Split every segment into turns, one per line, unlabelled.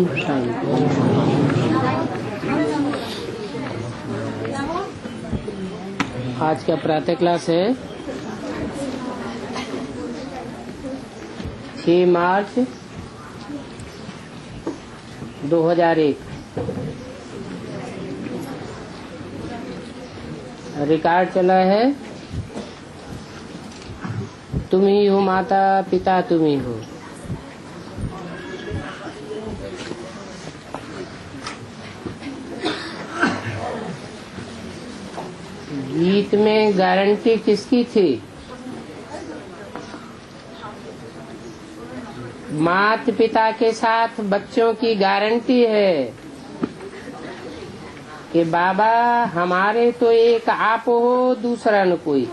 ओम शांति। आज का प्रातः क्लास है 6 मार्च 2001। रिकॉर्ड चला है, तुम ही हो माता पिता, तुम ही हो। गीत में गारंटी किसकी थी? माता पिता के साथ बच्चों की गारंटी है कि बाबा हमारे तो एक आप हो, दूसरा न कोई।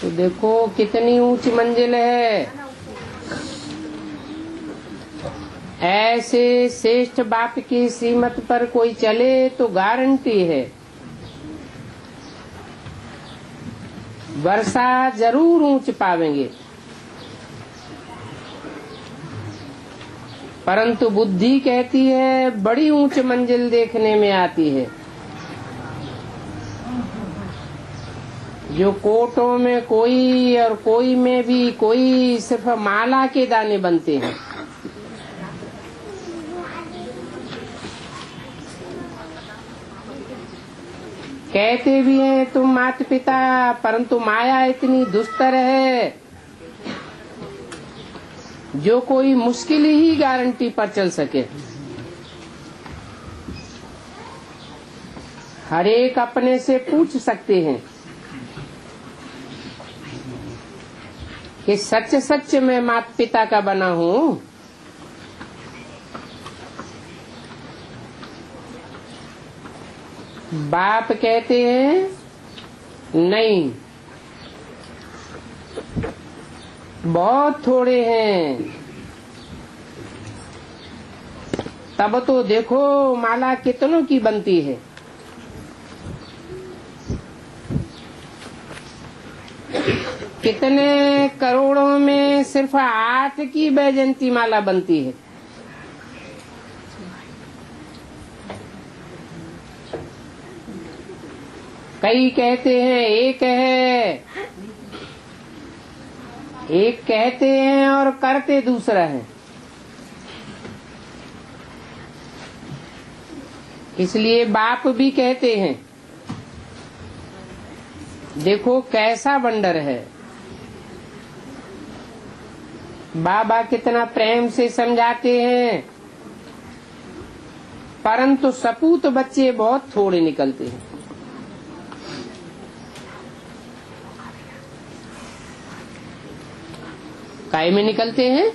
तो देखो कितनी ऊंची मंजिल है। ऐसे श्रेष्ठ बाप की श्रीमत पर कोई चले तो गारंटी है वर्षा जरूर ऊंच पावेंगे। परंतु बुद्धि कहती है बड़ी ऊंच मंजिल देखने में आती है। जो कोटों में कोई और कोई में भी कोई सिर्फ माला के दाने बनते हैं। कहते भी हैं तुम माता पिता, परंतु माया इतनी दुस्तर है जो कोई मुश्किल ही गारंटी पर चल सके। हर एक अपने से पूछ सकते हैं कि सच सच मैं माता पिता का बना हूँ। बाप कहते हैं नहीं, बहुत थोड़े हैं। तब तो देखो माला कितनों की बनती है। कितने करोड़ों में सिर्फ 8 की बैजंती माला बनती है। कई कहते हैं एक है, एक कहते हैं और करते दूसरा है। इसलिए बाप भी कहते हैं देखो कैसा वंडर है। बाबा कितना प्रेम से समझाते हैं, परंतु सपूत बच्चे बहुत थोड़े निकलते हैं। काय में निकलते हैं?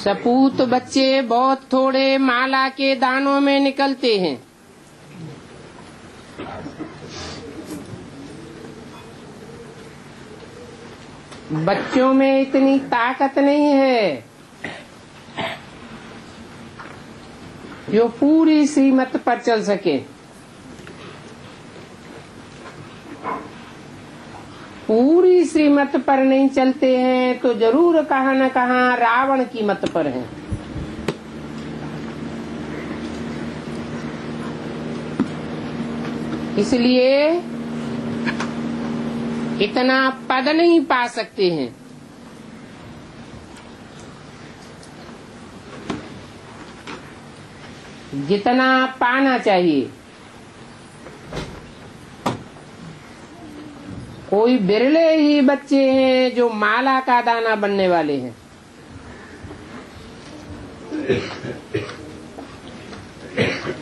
सपूत बच्चे बहुत थोड़े माला के दानों में निकलते हैं। बच्चों में इतनी ताकत नहीं है जो पूरी श्रीमत पर चल सके। पूरी श्रीमत पर नहीं चलते हैं तो जरूर कहाँ न कहाँ रावण की मत पर हैं। इसलिए इतना पद नहीं पा सकते हैं। जितना पाना चाहिए। कोई बिरले ही बच्चे हैं जो माला का दाना बनने वाले हैं।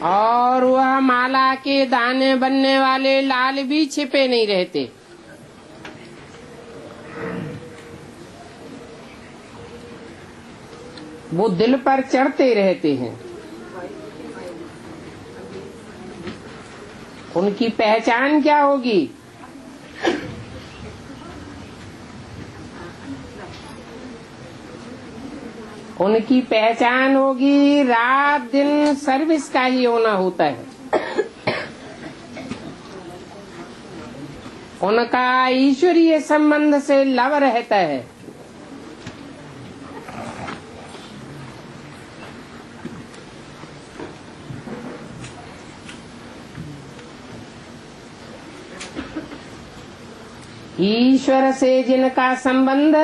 और वह माला के दाने बनने वाले लाल भी छिपे नहीं रहते। वो दिल पर चढ़ते रहते हैं। उनकी पहचान क्या होगी? उनकी पहचान होगी रात दिन सर्विस का ही होना होता है। उनका ईश्वरीय संबंध से लव रहता है। ईश्वर से जिनका संबंध,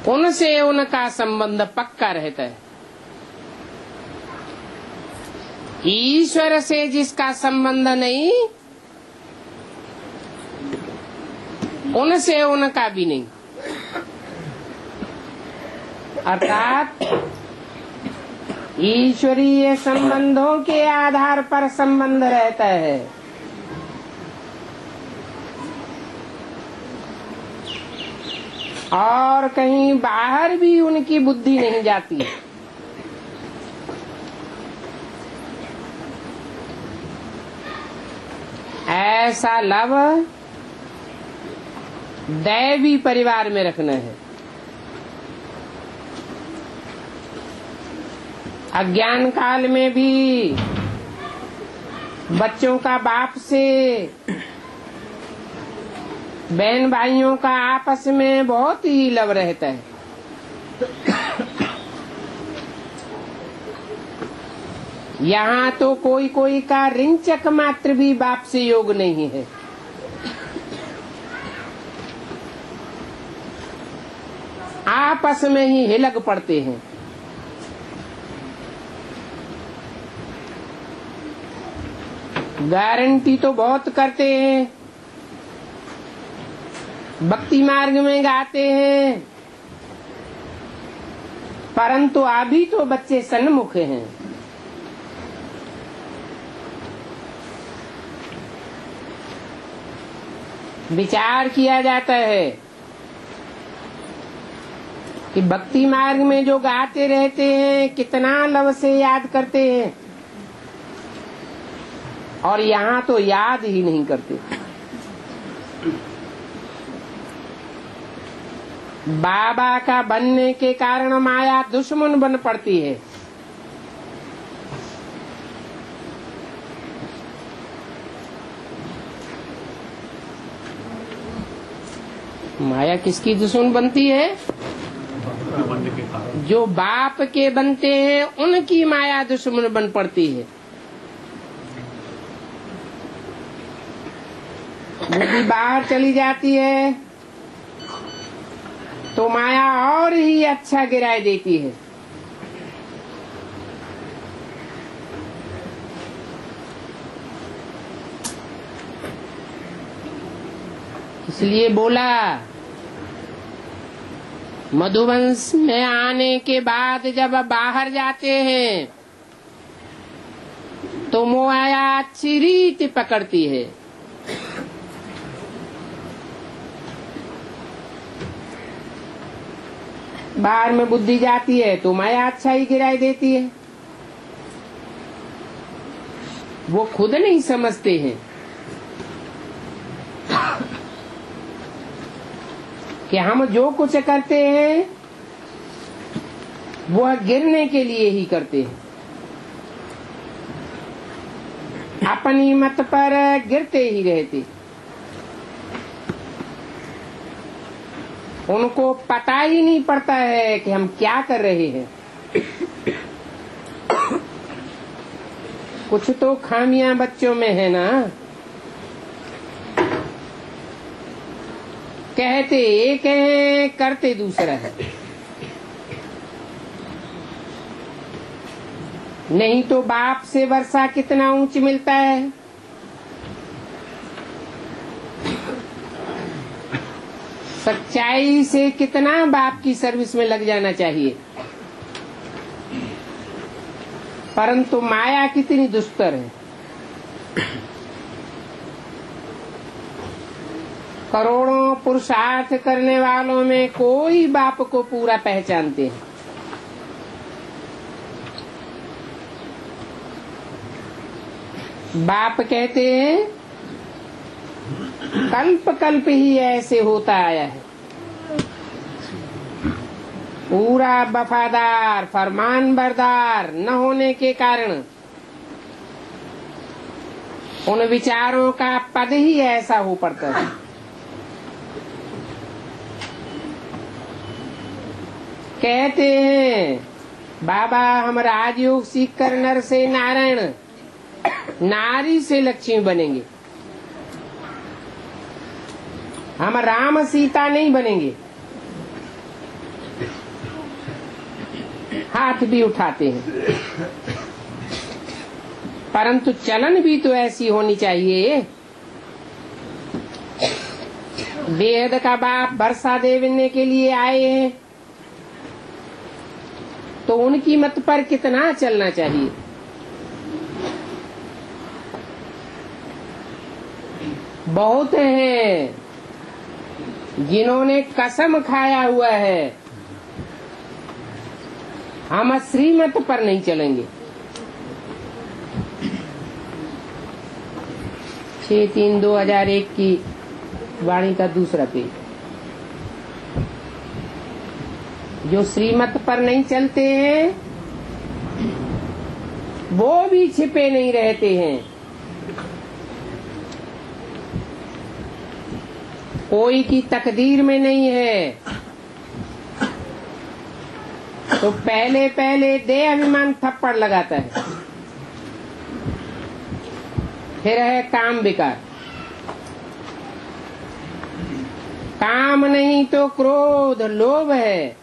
उनसे उनका संबंध पक्का रहता है। ईश्वर से जिसका संबंध नहीं, उनसे उनका भी नहीं। अर्थात ईश्वरीय संबंधों के आधार पर संबंध रहता है। और कहीं बाहर भी उनकी बुद्धि नहीं जाती। ऐसा लव दैवी परिवार में रखना है। अज्ञान काल में भी बच्चों का बाप से, बहन भाइयों का आपस में बहुत ही लव रहता है। यहाँ तो कोई कोई का रिंचक मात्र भी बाप से योग नहीं है। आपस में ही हिलक पड़ते हैं। गारंटी तो बहुत करते हैं, भक्ति मार्ग में गाते हैं, परंतु अभी तो बच्चे सन्मुख हैं। विचार किया जाता है कि भक्ति मार्ग में जो गाते रहते हैं कितना लव से याद करते हैं, और यहाँ तो याद ही नहीं करते। बाबा का बनने के कारण माया दुश्मन बन पड़ती है। माया किसकी दुश्मन बनती है? जो बाप के बनते हैं उनकी माया दुश्मन बन पड़ती है। बुद्धि बाहर चली जाती है तो माया और ही अच्छा गिराए देती है। इसलिए बोला, मधुवंश में आने के बाद जब बाहर जाते हैं तो माया अच्छी रीति पकड़ती है। बाहर में बुद्धि जाती है तो माया अच्छा ही गिराई देती है। वो खुद नहीं समझते हैं कि हम जो कुछ करते हैं वह गिरने के लिए ही करते हैं। अपनी मत पर गिरते ही रहते। उनको पता ही नहीं पड़ता है कि हम क्या कर रहे हैं। कुछ तो खामियां बच्चों में है ना। कहते एक है, करते दूसरा है। नहीं तो बाप से वर्षा कितना ऊंच मिलता है। सच्चाई से कितना बाप की सर्विस में लग जाना चाहिए, परंतु माया कितनी दुष्कर है। करोड़ों पुरुषार्थ करने वालों में कोई बाप को पूरा पहचानते हैं। बाप कहते हैं कल्प कल्प ही ऐसे होता आया है। पूरा वफादार फरमान बरदार न होने के कारण उन विचारों का पद ही ऐसा हो पड़ता है। कहते हैं बाबा हम राजयोग सीख कर नर से नारायण, नारी से लक्ष्मी बनेंगे, हम राम सीता नहीं बनेंगे। हाथ भी उठाते हैं, परंतु चलन भी तो ऐसी होनी चाहिए। वेद का बाप वर्षा देने के लिए आए हैं तो उनकी मत पर कितना चलना चाहिए। बहुत हैं जिन्होंने कसम खाया हुआ है हम श्रीमत पर नहीं चलेंगे। 6/3/2001 की वाणी का दूसरा पेज। जो श्रीमत पर नहीं चलते हैं वो भी छिपे नहीं रहते हैं। कोई की तकदीर में नहीं है तो पहले पहले देह अभिमान थप्पड़ लगाता है, फिर है काम विकार। काम नहीं तो क्रोध लोभ है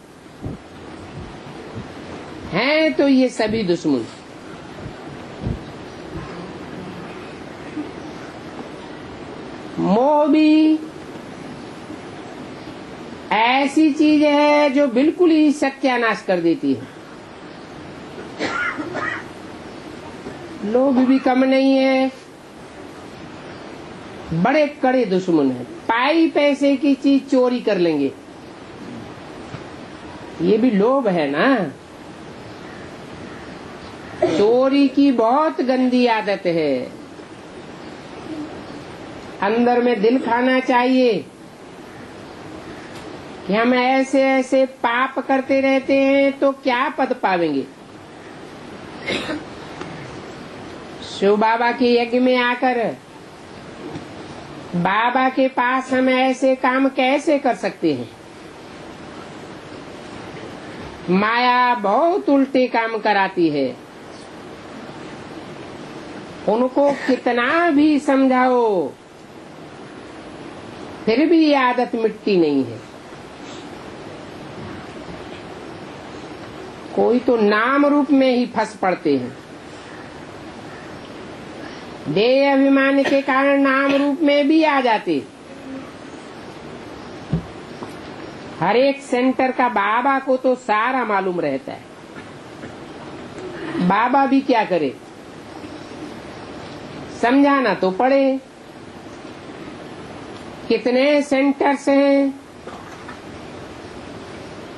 तो ये सभी दुश्मन। मोह भी ऐसी चीज है जो बिल्कुल ही सत्यानाश कर देती है। लोभ भी कम नहीं है, बड़े कड़े दुश्मन है। पाई पैसे की चीज चोरी कर लेंगे, ये भी लोभ है ना। चोरी की बहुत गंदी आदत है। अंदर में दिल खाना चाहिए कि हम ऐसे ऐसे पाप करते रहते हैं तो क्या पद पावेंगे। शिव बाबा के यज्ञ में आकर बाबा के पास हम ऐसे काम कैसे कर सकते हैं। माया बहुत उल्टे काम कराती है। उनको कितना भी समझाओ फिर भी ये आदत मिटती नहीं है। कोई तो नाम रूप में ही फंस पड़ते हैं। देह अभिमान के कारण नाम रूप में भी आ जाते। हर एक सेंटर का बाबा को तो सारा मालूम रहता है। बाबा भी क्या करे, समझाना तो पड़े। कितने सेंटर्स हैं,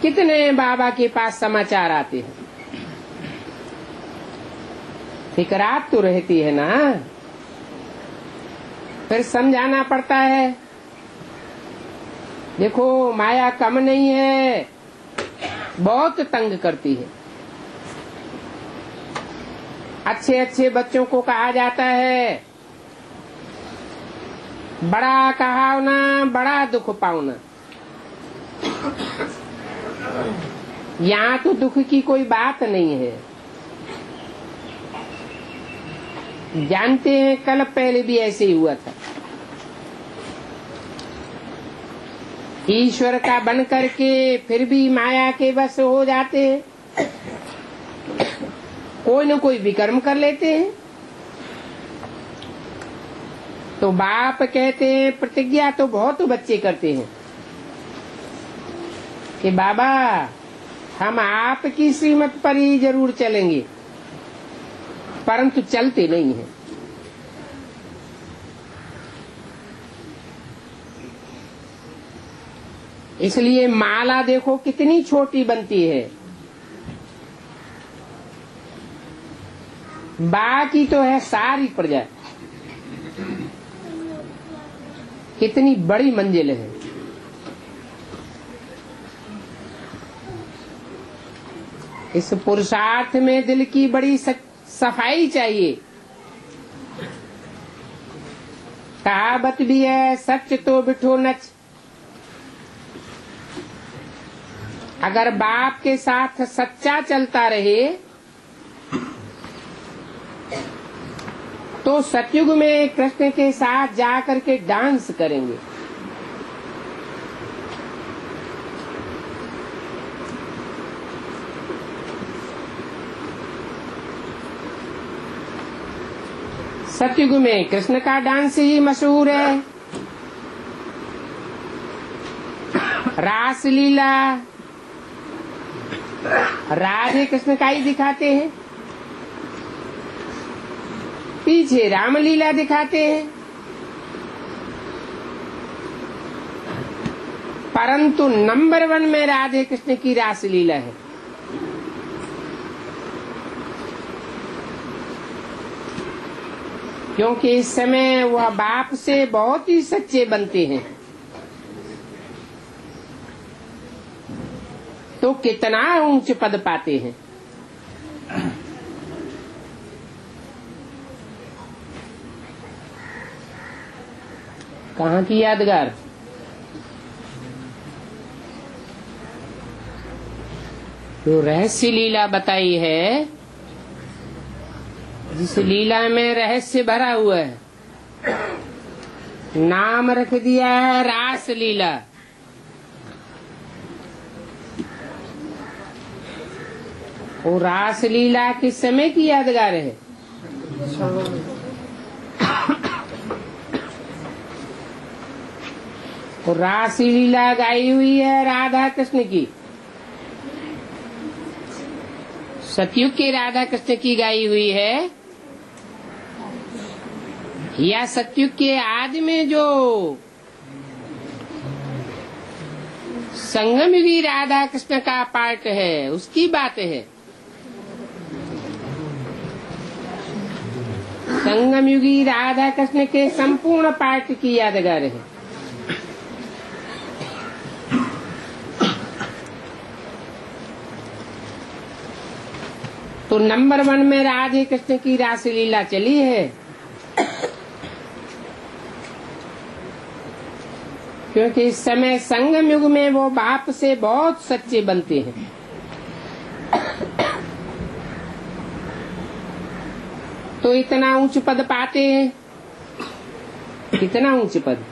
कितने बाबा के पास समाचार आते हैं। फिकरात तो रहती है ना, फिर समझाना पड़ता है। देखो माया कम नहीं है, बहुत तंग करती है। अच्छे अच्छे बच्चों को कहा जाता है बड़ा कहावना बड़ा दुख पाऊना। यहाँ तो दुख की कोई बात नहीं है। जानते हैं कल पहले भी ऐसे ही हुआ था। ईश्वर का बन करके फिर भी माया के वश हो जाते हैं। कोई न कोई विकर्म कर लेते हैं तो बाप कहते हैं, प्रतिज्ञा तो बहुत बच्चे करते हैं कि बाबा हम आपकी श्रीमत पर ही जरूर चलेंगे, परंतु चलते नहीं हैं। इसलिए माला देखो कितनी छोटी बनती है, बाकी तो है सारी प्रजा। कितनी बड़ी मंजिल है। इस पुरुषार्थ में दिल की बड़ी सफाई चाहिए। कहावत भी है, सच तो बिठो नच। अगर बाप के साथ सच्चा चलता रहे तो सतयुग में कृष्ण के साथ जाकर के डांस करेंगे। सतयुग में कृष्ण का डांस ही मशहूर है। रास लीला राधे कृष्ण का ही दिखाते हैं, पीछे रामलीला दिखाते हैं, परंतु नंबर 1 में राधे कृष्ण की रास लीला है। क्योंकि इस समय वह बाप से बहुत ही सच्चे बनते हैं। तो कितना ऊंच पद पाते हैं। कहाँ की यादगार? जो रहस्य लीला बताई है, जिस लीला में रहस्य भरा हुआ है, नाम रख दिया है रास लीला। वो रास लीला किस समय की यादगार है? और रास लीला गाई हुई है राधा कृष्ण की, सतयुग के राधा कृष्ण की गाई हुई है, या सतयुग के आदि में जो संगम भी राधा कृष्ण का पार्ट है उसकी बात है। संगम युगी राधा कृष्ण के संपूर्ण पार्ट की यादगार है। तो नंबर 1 में राधे कृष्ण की रास लीला चली है, क्योंकि इस समय संगम युग में वो बाप से बहुत सच्चे बनते हैं। तो इतना ऊंच पद पाते हैं। कितना ऊंच पद?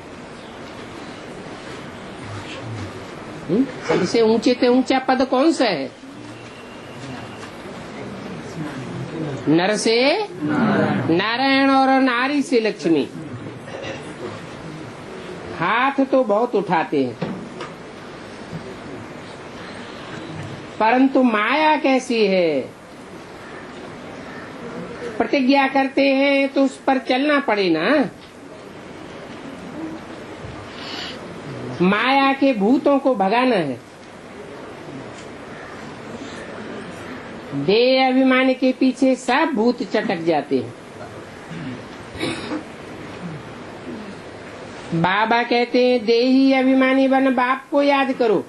सबसे ऊंचे से ऊंचा पद कौन सा है? नर से नारायण और नारी से लक्ष्मी। हाथ तो बहुत उठाते हैं, परंतु माया कैसी है? प्रतिज्ञा करते हैं तो उस पर चलना पड़े ना। माया के भूतों को भगाना है। देह अभिमान के पीछे सब भूत चटक जाते हैं। बाबा कहते हैं देही अभिमानी बन बाप को याद करो।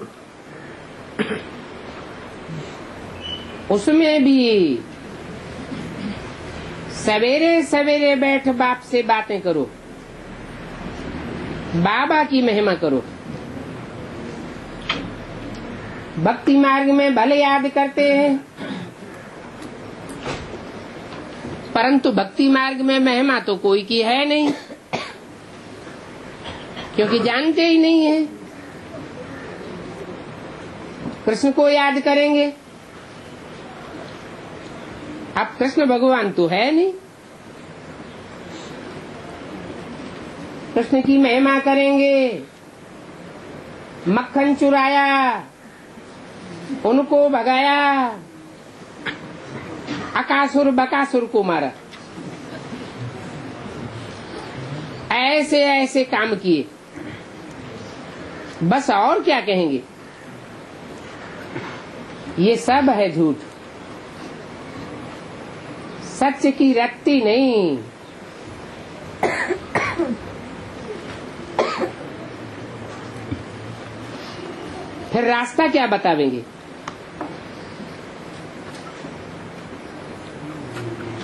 उसमें भी सवेरे सवेरे बैठ बाप से बातें करो, बाबा की महिमा करो। भक्ति मार्ग में भले याद करते हैं, परंतु भक्ति मार्ग में महिमा तो कोई की है नहीं, क्योंकि जानते ही नहीं है। कृष्ण को याद करेंगे, अब कृष्ण भगवान तो है नहीं। कृष्ण की महिमा करेंगे, मक्खन चुराया, उनको भगाया, अकासुर बकासुर को मारा, ऐसे ऐसे काम किए, बस और क्या कहेंगे। ये सब है झूठ, सच की रत्ती नहीं। फिर रास्ता क्या बतावेंगे?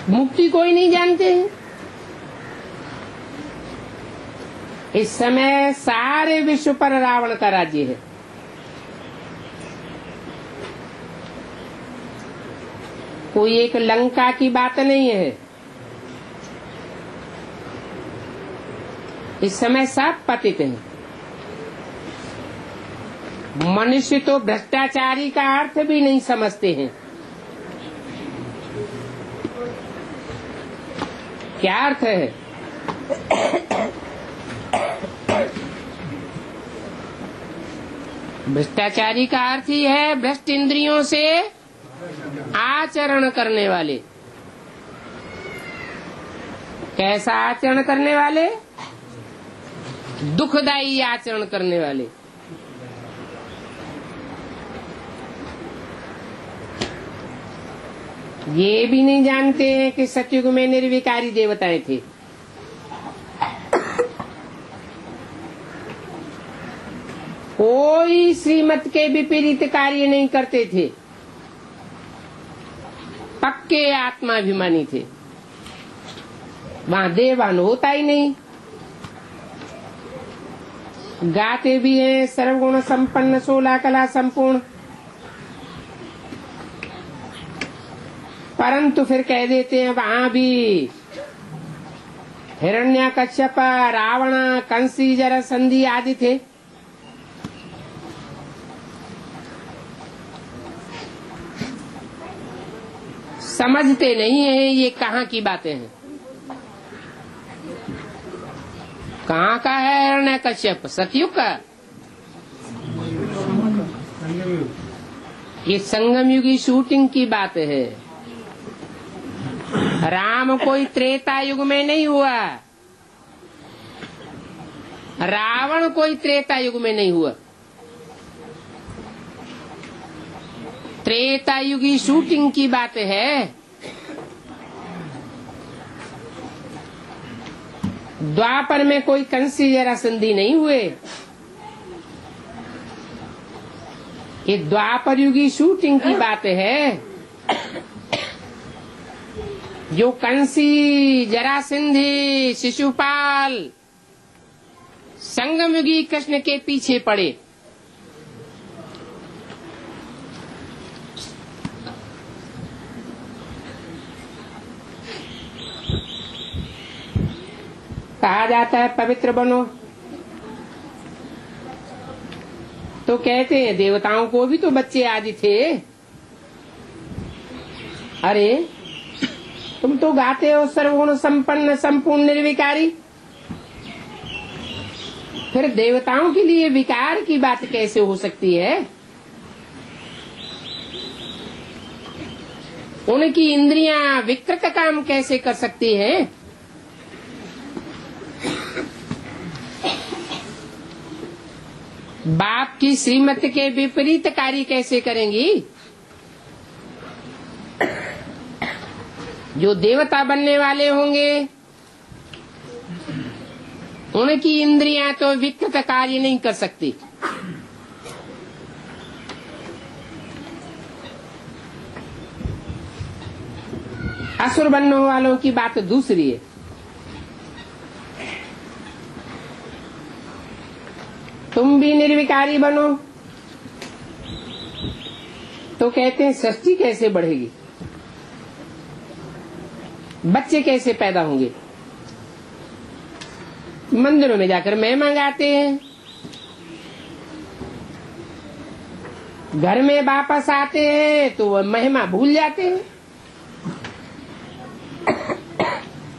मुक्ति कोई नहीं जानते हैं। इस समय सारे विश्व पर रावण का राज्य है। कोई एक लंका की बात नहीं है। इस समय सब पतित हैं। मनुष्य तो भ्रष्टाचारी का अर्थ भी नहीं समझते हैं। क्या अर्थ है? भ्रष्टाचारी का अर्थ ही है भ्रष्ट इंद्रियों से आचरण करने वाले। कैसा आचरण करने वाले? दुखदायी आचरण करने वाले। ये भी नहीं जानते हैं कि सतयुग में निर्विकारी देवताएं थे। कोई श्रीमत के विपरीत कार्य नहीं करते थे। पक्के आत्माभिमानी थे। वहां देवान होता ही नहीं। गाते भी हैं सर्वगुण संपन्न 16 कला संपूर्ण, परंतु फिर कह देते हैं वहां भी हिरण्यकश्यप, रावण, कंसी, जरासंधी आदि थे। समझते नहीं है ये कहाँ की बातें हैं। कहाँ का है हिरण्यकश्यप? सतयुग का। ये संगम युगी शूटिंग की बात है। राम कोई त्रेता युग में नहीं हुआ। रावण कोई त्रेता युग में नहीं हुआ। त्रेता युगी शूटिंग की बात है। द्वापर में कोई कंसी जरासंधी नहीं हुए। ये द्वापर युगी शूटिंग की बात है। जो कंसी, जरासंधी, शिशुपाल संगम युगी कृष्ण के पीछे पड़े। कहा जाता है पवित्र बनो, तो कहते हैं देवताओं को भी तो बच्चे आदि थे। अरे तुम तो गाते हो सर्वगुण संपन्न संपूर्ण निर्विकारी, फिर देवताओं के लिए विकार की बात कैसे हो सकती है? उनकी इंद्रियां विकृत काम कैसे कर सकती हैं? बाप की श्रीमत के विपरीत कार्य कैसे करेंगी? जो देवता बनने वाले होंगे उनकी इंद्रियां तो विकृत कार्य नहीं कर सकती। असुर बनने वालों की बात दूसरी है। तुम भी निर्विकारी बनो, तो कहते हैं सृष्टि कैसे बढ़ेगी, बच्चे कैसे पैदा होंगे? मंदिरों में जाकर महिमा गाते हैं, घर में वापस आते हैं तो वह महिमा भूल जाते हैं।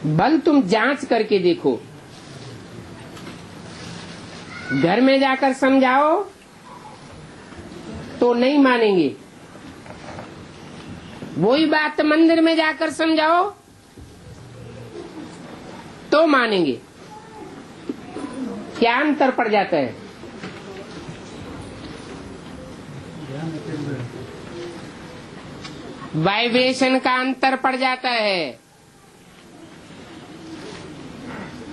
बल तुम जांच करके देखो, घर में जाकर समझाओ तो नहीं मानेंगे। वही बात मंदिर में जाकर समझाओ तो मानेंगे। क्या अंतर पड़ जाता है? वाइब्रेशन का अंतर पड़ जाता है।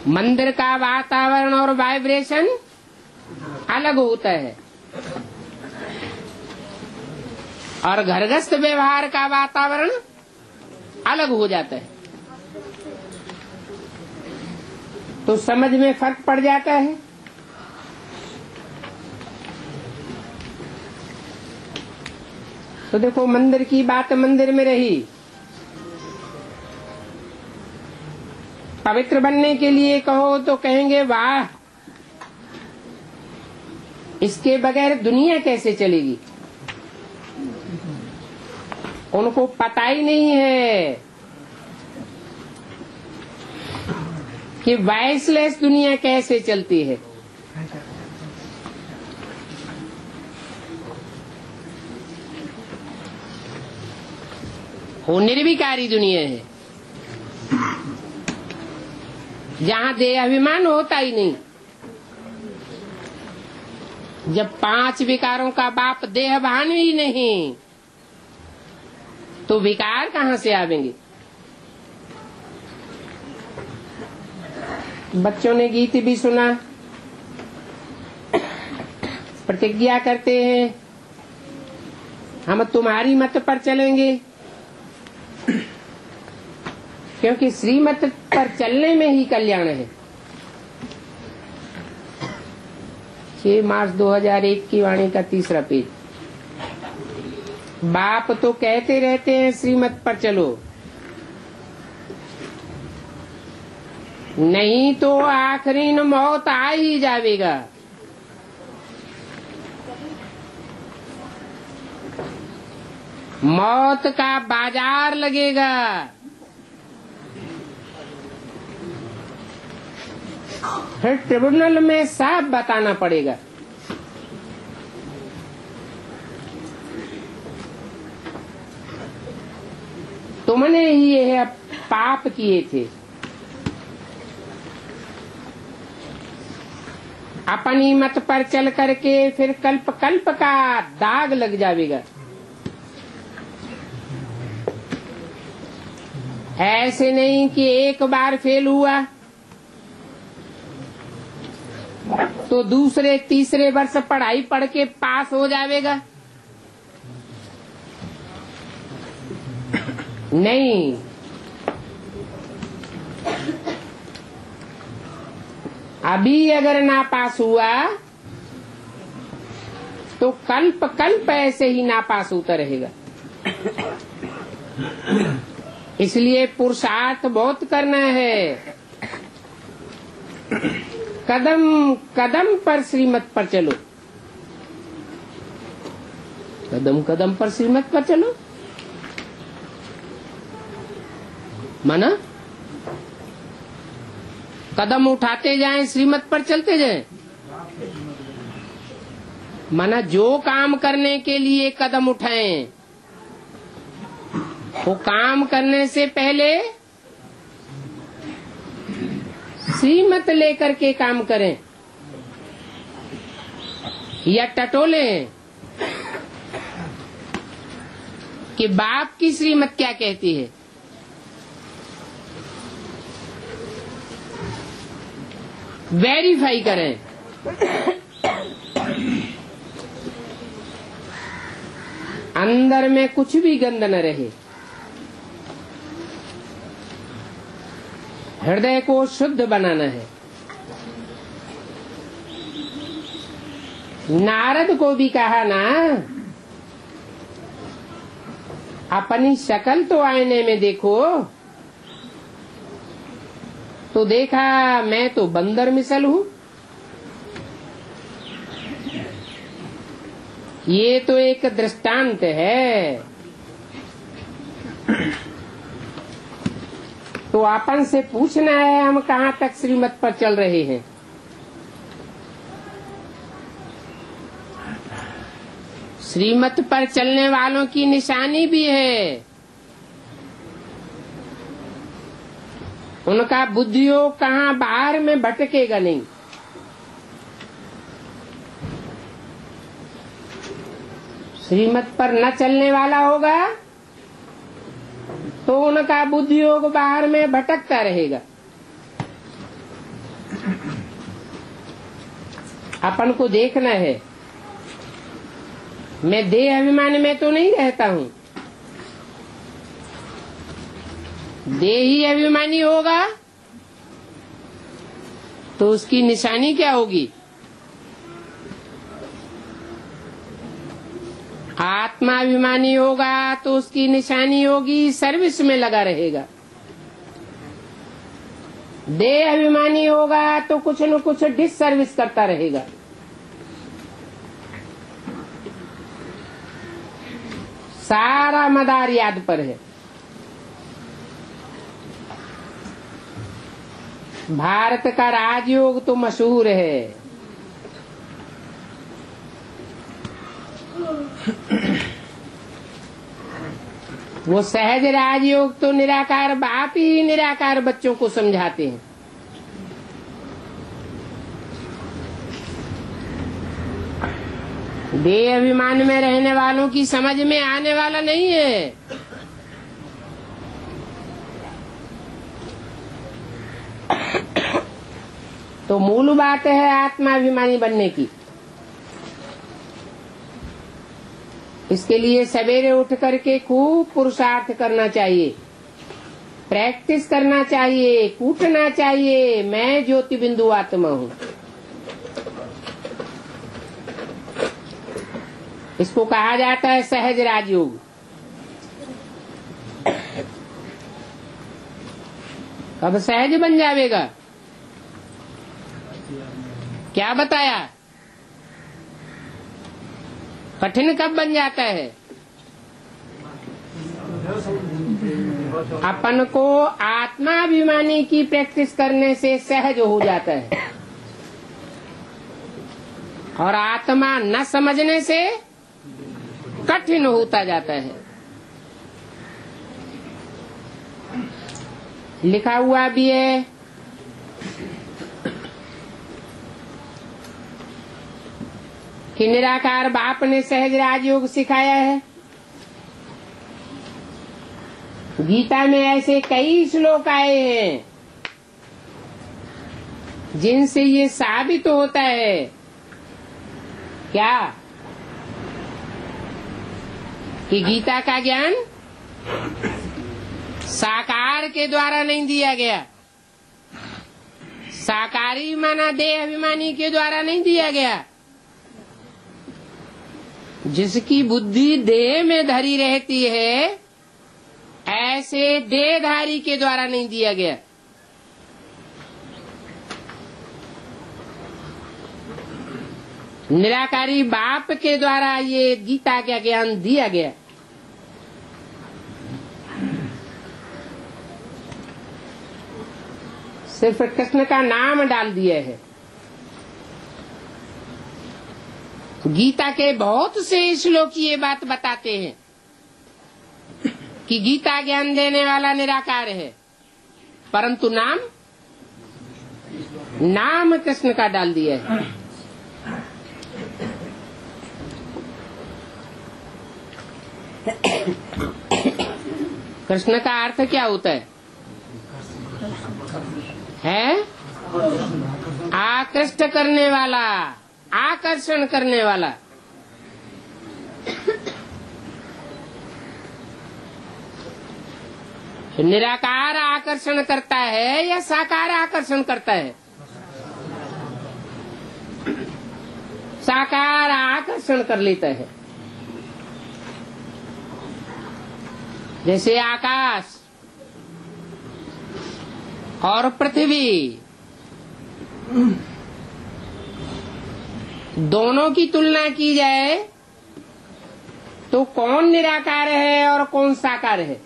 मंदिर का वातावरण और वाइब्रेशन अलग होता है, और घरगस्त व्यवहार का वातावरण अलग हो जाता है। तो समझ में फर्क पड़ जाता है। तो देखो, मंदिर की बात मंदिर में रही। पवित्र बनने के लिए कहो तो कहेंगे वाह, इसके बगैर दुनिया कैसे चलेगी। उनको पता ही नहीं है कि वाइसलेस दुनिया कैसे चलती है। वो निर्विकारी दुनिया है जहाँ देह अभिमान होता ही नहीं। जब 5 विकारों का बाप देहभान ही नहीं, तो विकार कहाँ से आवेंगे। बच्चों ने गीत भी सुना, प्रतिज्ञा करते हैं हम तुम्हारी मत पर चलेंगे, क्योंकि श्रीमत पर चलने में ही कल्याण है। 6 मार्च 2001 की वाणी का 3रा पेज। बाप तो कहते रहते हैं श्रीमत पर चलो, नहीं तो आखिरी न मौत आ ही जावेगा। मौत का बाजार लगेगा। फिर ट्रिब्यूनल में साफ बताना पड़ेगा। तुमने ही यह पाप किए थे, अपनी मत पर चल करके फिर कल्प कल्प का दाग लग जाएगा। ऐसे नहीं कि एक बार फेल हुआ तो दूसरे तीसरे वर्ष पढ़ाई पढ़ के पास हो जाएगा। नहीं, अभी अगर ना पास हुआ तो कल्प कल्प ऐसे ही ना पास होता रहेगा। इसलिए पुरुषार्थ बहुत करना है। कदम कदम पर श्रीमत पर चलो, कदम कदम पर श्रीमत पर चलो। माना कदम उठाते जाएं, श्रीमत पर चलते जाएं। माना जो काम करने के लिए कदम उठाएं, वो काम करने से पहले श्रीमत लेकर के काम करें, या टटोलें कि बाप की श्रीमत क्या कहती है। वेरीफाई करें। अंदर में कुछ भी गंद न रहे, हृदय को शुद्ध बनाना है। नारद को भी कहा ना, अपनी शक्ल तो आईने में देखो, तो देखा मैं तो बंदर मिसल हूँ। ये तो एक दृष्टांत है। तो अपन से पूछना है हम कहाँ तक श्रीमत पर चल रहे हैं। श्रीमत पर चलने वालों की निशानी भी है, उनका बुद्धियों कहाँ बाहर में भटकेगा नहीं। श्रीमत पर न चलने वाला होगा तो उनका बुद्धियोग बाहर में भटकता रहेगा। अपन को देखना है। मैं देह अभिमान में तो नहीं रहता हूँ। देही अभिमानी होगा तो उसकी निशानी क्या होगी? आत्माभिमानी होगा तो उसकी निशानी होगी सर्विस में लगा रहेगा। देह अभिमानी होगा तो कुछ न कुछ डिससर्विस करता रहेगा। सारा मदार याद पर है। भारत का राजयोग तो मशहूर है। वो सहज राजयोग तो निराकार बाप ही निराकार बच्चों को समझाते हैं। देह अभिमान में रहने वालों की समझ में आने वाला नहीं है। तो मूल बात है आत्माभिमानी बनने की। इसके लिए सवेरे उठ करके खूब पुरुषार्थ करना चाहिए, प्रैक्टिस करना चाहिए, कूटना चाहिए। मैं ज्योति बिंदु आत्मा हूँ। इसको कहा जाता है सहज राजयोग। कब सहज बन जाएगा? क्या बताया? कठिन कब बन जाता है? अपन को आत्माभिमानी की प्रैक्टिस करने से सहज हो जाता है, और आत्मा न समझने से कठिन होता जाता है। लिखा हुआ भी है कि निराकार बाप ने सहज राजयोग सिखाया है। गीता में ऐसे कई श्लोक आए हैं जिनसे ये साबित होता है क्या कि गीता का ज्ञान साकार के द्वारा नहीं दिया गया। साकारी माना देह अभिमानी के द्वारा नहीं दिया गया। जिसकी बुद्धि देह में धरी रहती है ऐसे देहधारी के द्वारा नहीं दिया गया। निराकारी बाप के द्वारा ये गीता का ज्ञान दिया गया। सिर्फ कृष्ण का नाम डाल दिया है। गीता के बहुत से श्लोक ये बात बताते हैं कि गीता ज्ञान देने वाला निराकार है, परंतु नाम कृष्ण का डाल दिया है। कृष्ण का अर्थ क्या होता है? आकृष्ट करने वाला, आकर्षण करने वाला। निराकार आकर्षण करता है या साकार आकर्षण करता है? साकार आकर्षण कर लेता है। जैसे आकाश और पृथ्वी, दोनों की तुलना की जाए तो कौन निराकार है और कौन साकार है?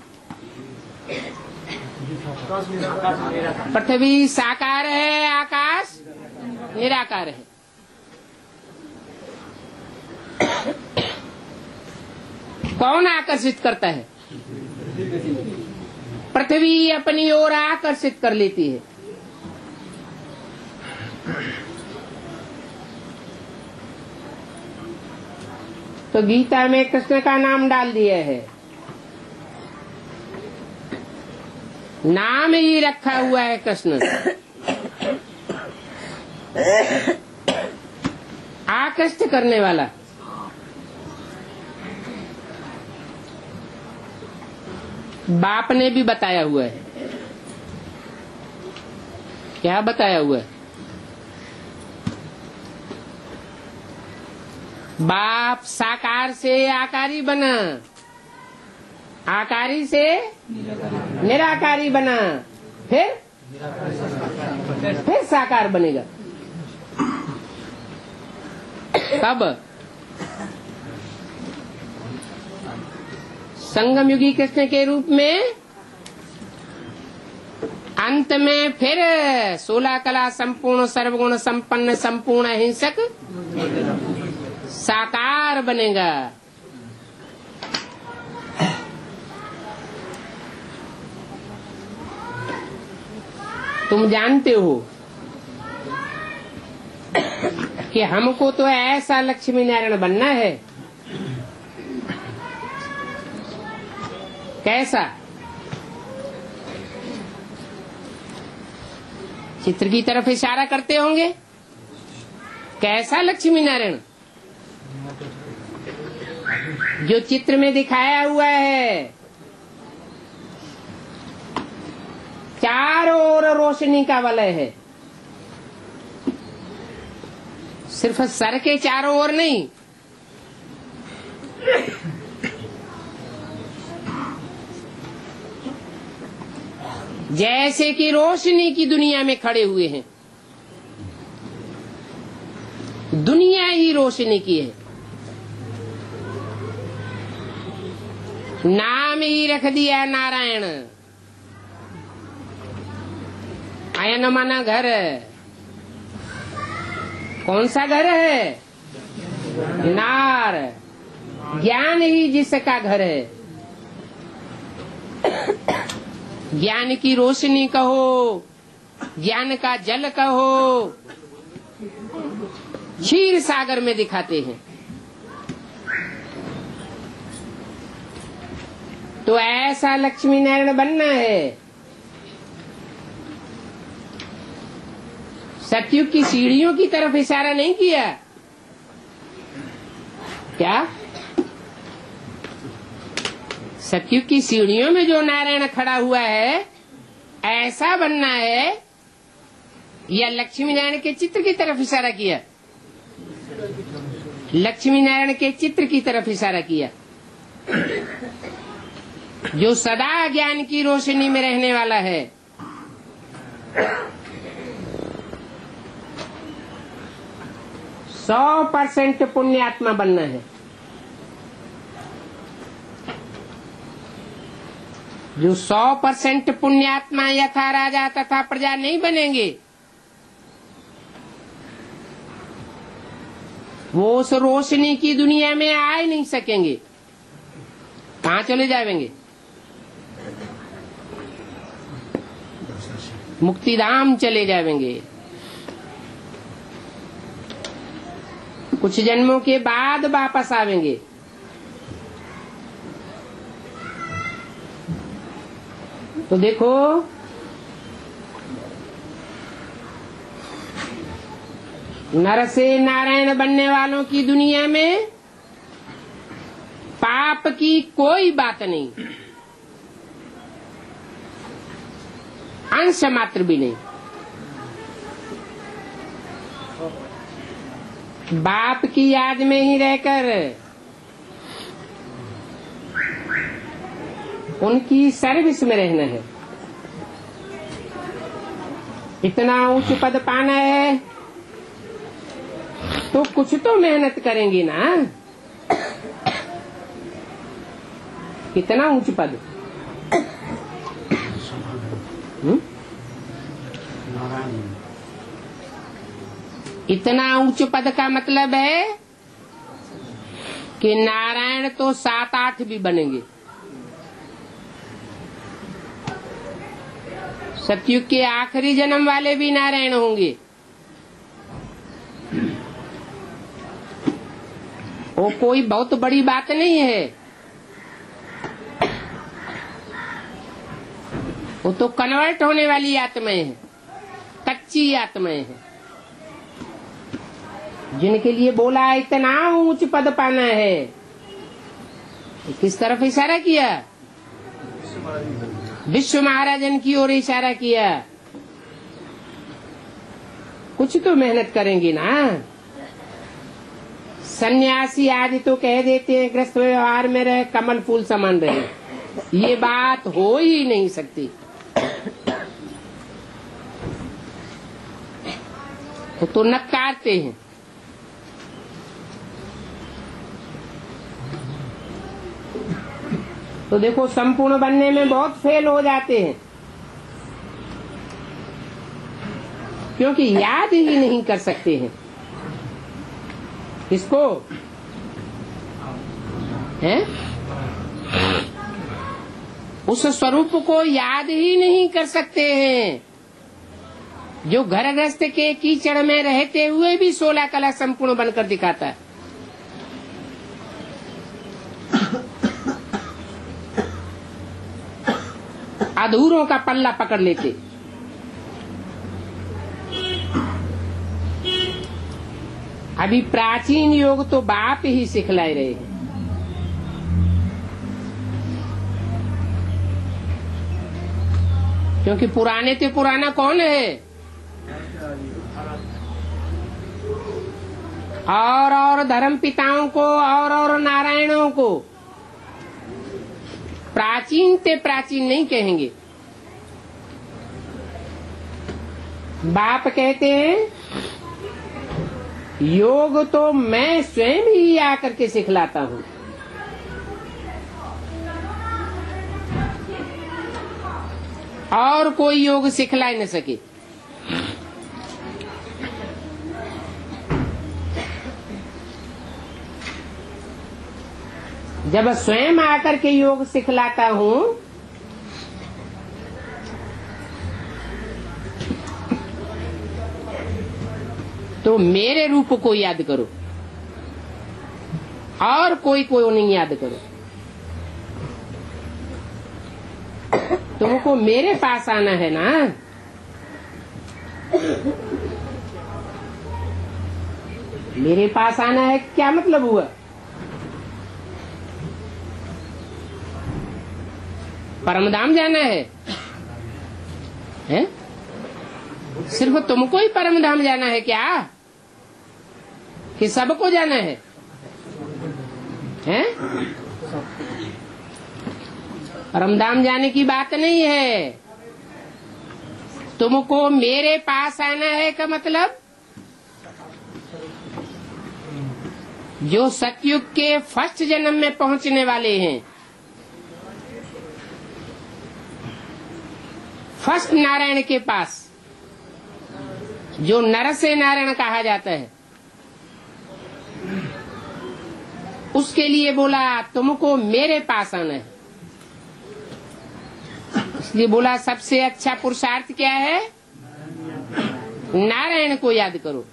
पृथ्वी साकार है, आकाश निराकार है। कौन आकर्षित करता है? पृथ्वी अपनी ओर आकर्षित कर लेती है। तो गीता में कृष्ण का नाम डाल दिया है। नाम ही रखा हुआ है कृष्ण। आकृष्ट करने वाला। बाप ने भी बताया हुआ है। क्या बताया हुआ है? बाप साकार से आकारी बना, आकारी से निराकारी बना, फिर साकार बनेगा। कब? संगम युगी कृष्ण के रूप में, अंत में फिर 16 कला संपूर्ण सर्वगुण संपन्न संपूर्ण अहिंसक साकार बनेगा। तुम जानते हो कि हमको तो ऐसा लक्ष्मी नारायण बनना है। कैसा? चित्र की तरफ इशारा करते होंगे। कैसा लक्ष्मी नारायण? जो चित्र में दिखाया हुआ है, चारों ओर रोशनी का वलय है। सिर्फ सर के चारों ओर नहीं, जैसे कि रोशनी की दुनिया में खड़े हुए हैं। दुनिया ही रोशनी की है। नाम ही रख दिया नारायण। अयन माना घर। कौन सा घर है? नार। ज्ञान ही जिसका घर है। ज्ञान की रोशनी कहो, ज्ञान का जल कहो, क्षीर सागर में दिखाते हैं। तो ऐसा लक्ष्मी नारायण बनना है। सतयुग की सीढ़ियों की तरफ इशारा नहीं किया क्या? सतयुग की सीढ़ियों में जो नारायण खड़ा हुआ है, ऐसा बनना है, या लक्ष्मी नारायण के चित्र की तरफ इशारा किया? लक्ष्मी नारायण के चित्र की तरफ इशारा किया, जो सदा ज्ञान की रोशनी में रहने वाला है। 100% पुण्यात्मा बनना है। जो 100% पुण्यात्मा यथा राजा तथा प्रजा नहीं बनेंगे, वो उस रोशनी की दुनिया में आ ही नहीं सकेंगे। कहाँ चले जाएंगे? मुक्तिधाम चले जाएंगे। कुछ जन्मों के बाद वापस आवेंगे। तो देखो, नर से नारायण बनने वालों की दुनिया में पाप की कोई बात नहीं, अंश मात्र भी नहीं। बाप की याद में ही रहकर उनकी सर्विस में रहना है। इतना उच्च पद पाना है तो कुछ तो मेहनत करेंगी ना। कितना उच्च पद? इतना उच्च पद का मतलब है कि नारायण तो 7-8 भी बनेंगे। सतयुग के आखिरी जन्म वाले भी नारायण होंगे। वो कोई बहुत बड़ी बात नहीं है। वो तो कन्वर्ट होने वाली आत्माएं हैं, कच्ची आत्माएं हैं, जिनके लिए बोला इतना ऊंच पद पाना है। किस तरफ इशारा किया? विश्व महाराजन की ओर इशारा किया। कुछ तो मेहनत करेंगी ना। सन्यासी आदि तो कह देते हैं गृहस्थ व्यवहार में रहे कमल फूल समान रहे, ये बात हो ही नहीं सकती। तो नकारते हैं। तो देखो संपूर्ण बनने में बहुत फेल हो जाते हैं, क्योंकि याद ही नहीं कर सकते हैं इसको है, उस स्वरूप को याद ही नहीं कर सकते हैं जो घर गृहस्थ के कीचड़ में रहते हुए भी 16 कला संपूर्ण बनकर दिखाता है। अधूरों का पल्ला पकड़ लेते। अभी प्राचीन योग तो बाप ही सिखलाए रहे हैं। क्योंकि पुराने ते पुराना कौन है, और धर्म पिताओं को और नारायणों को प्राचीन ते प्राचीन नहीं कहेंगे। बाप कहते हैं योग तो मैं स्वयं ही आकर के सिखलाता हूँ। और कोई योग सिखला न सके। जब स्वयं आकर के योग सिखलाता हूँ तो मेरे रूप को याद करो और कोई नहीं याद करो। तुमको मेरे पास आना है ना। मेरे पास आना है क्या मतलब हुआ? परमधाम जाना है? सिर्फ तुमको ही परमधाम जाना है क्या, कि सबको जाना है? परमधाम जाने की बात नहीं है। तुमको मेरे पास आना है का मतलब जो सतयुग के फर्स्ट जन्म में पहुंचने वाले हैं, फर्स्ट नारायण के पास, जो नर से नारायण कहा जाता है, उसके लिए बोला तुमको मेरे पास आना है। इसलिए बोला सबसे अच्छा पुरुषार्थ क्या है? नारायण को याद करो।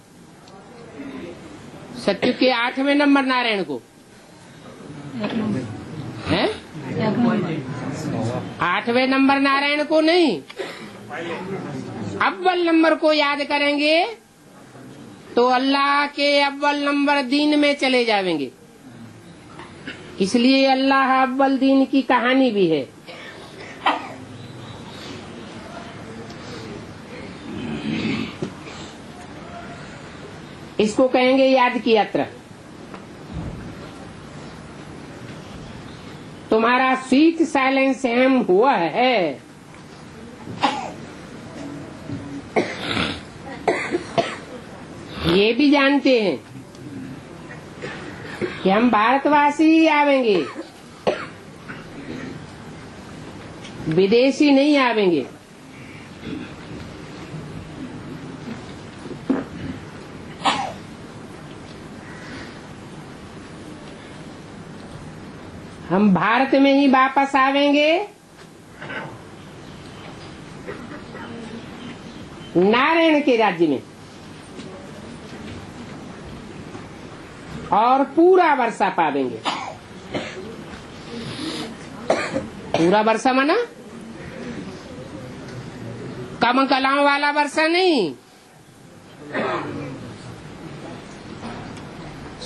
सत्युग के 8वें नंबर नारायण को है, 8वें नंबर नारायण को नहीं, अव्वल नंबर को याद करेंगे तो अल्लाह के अव्वल नंबर दीन में चले जाएंगे। इसलिए अल्लाह अव्वल दीन की कहानी भी है। इसको कहेंगे याद की यात्रा। तुम्हारा स्वीट साइलेंस एम हुआ है। ये भी जानते हैं कि हम भारतवासी ही आवेंगे, विदेशी नहीं आवेंगे। हम भारत में ही वापस आवेंगे, नारायण के राज्य में, और पूरा वर्षा पावेंगे। पूरा वर्षा माना कम कलाओं वाला वर्षा नहीं,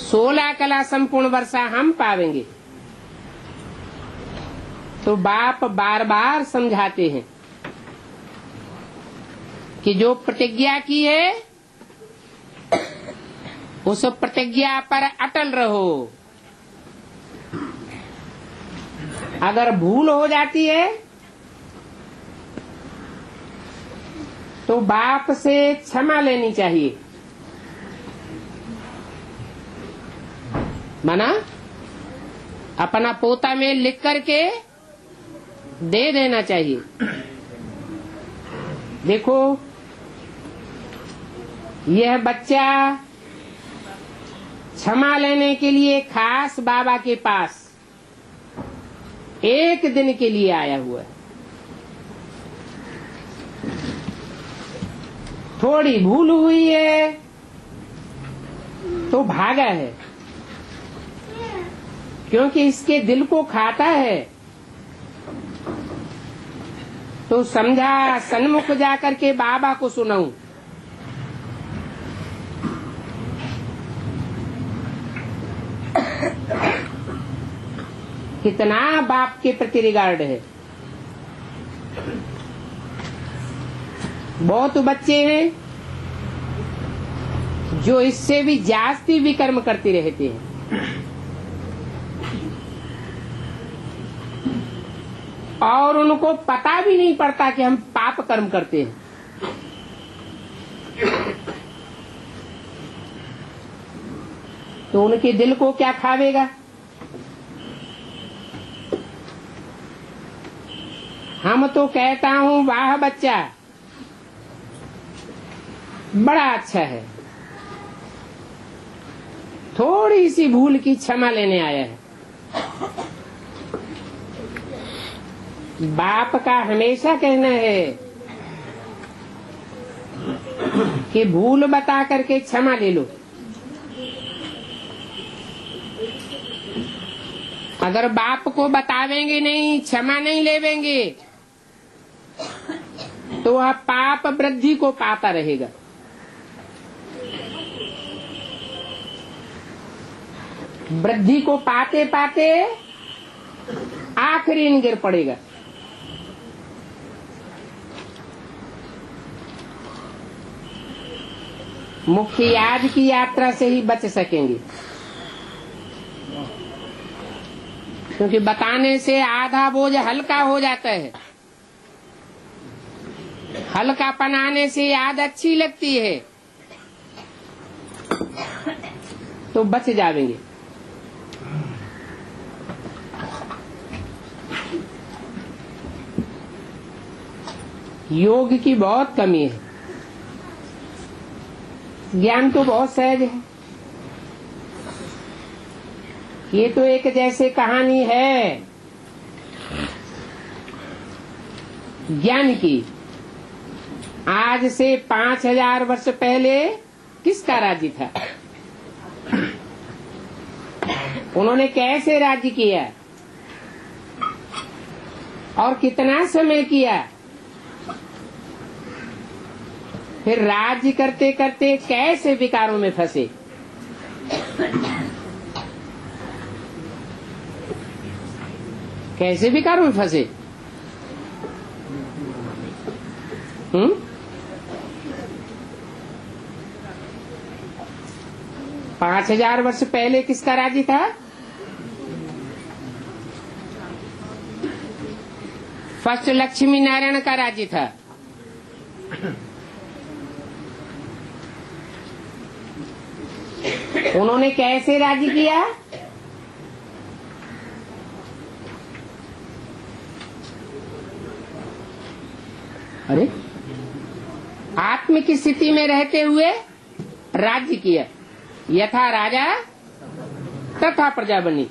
16 कला संपूर्ण वर्षा हम पावेंगे। तो बाप बार बार समझाते हैं कि जो प्रतिज्ञा की है उस प्रतिज्ञा पर अटल रहो। अगर भूल हो जाती है तो बाप से क्षमा लेनी चाहिए, माना अपना पोता में लिख करके दे देना चाहिए। देखो यह बच्चा क्षमा लेने के लिए खास बाबा के पास एक दिन के लिए आया हुआ है। थोड़ी भूल हुई है तो भागा है, क्योंकि इसके दिल को खाता है। तो समझा सन्मुख जाकर के बाबा को सुनाऊं। कितना बाप के प्रति रिगार्ड है। बहुत बच्चे हैं जो इससे भी जास्ती विकर्म करते रहते हैं। और उनको पता भी नहीं पड़ता कि हम पाप कर्म करते हैं। तो उनके दिल को क्या खावेगा? हम तो कहता हूँ वाह बच्चा बड़ा अच्छा है, थोड़ी सी भूल की क्षमा लेने आया है। बाप का हमेशा कहना है कि भूल बता करके क्षमा ले लो। अगर बाप को बतावेंगे नहीं, क्षमा नहीं लेवेंगे, तो वह पाप वृद्धि को पाता रहेगा। वृद्धि को पाते पाते आखिरी में गिर पड़ेगा। मुख्य याद की यात्रा से ही बच सकेंगे, क्योंकि बताने से आधा बोझ हल्का हो जाता है। हल्कापन आने से याद अच्छी लगती है, तो बच जाएंगे। योग की बहुत कमी है, ज्ञान तो बहुत सहज है। ये तो एक जैसे कहानी है ज्ञान की। आज से 5000 वर्ष पहले किसका राज्य था? उन्होंने कैसे राज्य किया और कितना समय किया? फिर राज्य करते करते कैसे विकारों में फंसे? कैसे विकारों में फंसे? 5000 वर्ष पहले किसका राज्य था? फर्स्ट लक्ष्मी नारायण का राज्य था। उन्होंने कैसे राज्य किया? अरे आत्म की स्थिति में रहते हुए राज्य किया। यथा राजा तथा प्रजा बनी।